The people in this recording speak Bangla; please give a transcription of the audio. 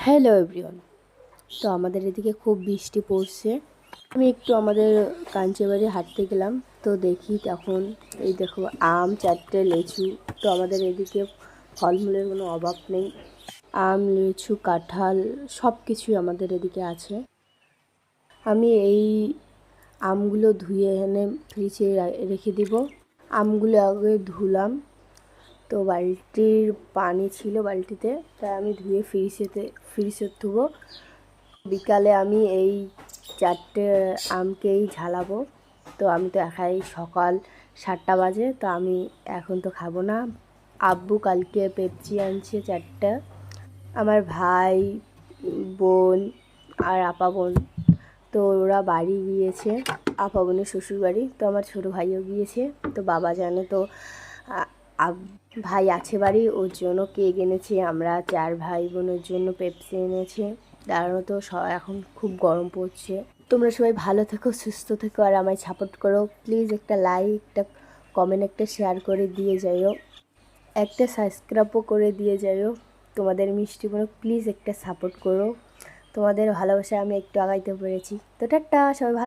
Hello everyone. তো আমাদের এদিকে খুব বৃষ্টি পড়ছে। আমি একটু আমাদের কাঞ্চেবাড়ি হাঁটতে গেলাম, তো দেখি তখন এই দেখো আম, 4টে লিচু। তো আমাদের এদিকে ফলমূলের কোনো অভাব নেই। আম, লিচু, কাঁঠাল সব কিছুই আমাদের এদিকে আছে। আমি এই আমগুলো ধুয়ে এনে ফ্রিজে রেখে দিব। আমগুলো আগে ধুলাম, তো বালতির পানি ছিল বালতিতে, তাই আমি ধুয়ে ফ্রিজে ধুবো। বিকালে আমি এই 4টে আমকেই ঝালাবো। তো আমি তো একাই, সকাল 7টা বাজে, তো আমি এখন তো খাবো না। আব্বু কালকে পেপসি আনছে 4টা। আমার ভাই, বোন আর আপা বোন, তো ওরা বাড়ি গিয়েছে, আপা বোনের শ্বশুর বাড়ি। তো আমার ছোটো ভাইও গিয়েছে। তো বাবা জানে, তো ভাই আছে বাড়ি, ওর জন্য কেক এনেছে। আমরা 4 ভাই বোনের জন্য পেপসি এনেছে। দাঁড়ানো তো এখন খুব গরম পড়ছে। তোমরা সবাই ভালো থেকো, সুস্থ থেকো, আর আমায় সাপোর্ট করো। প্লিজ একটা লাইক, একটা কমেন্ট, একটা শেয়ার করে দিয়ে যাইও, একটা সাবস্ক্রাইবও করে দিয়ে যাইও। তোমাদের মিষ্টি বোন, প্লিজ একটা সাপোর্ট করো। তোমাদের ভালোবাসায় আমি একটু আগাইতে পেরেছি। তো টাটা, সবাই ভালো।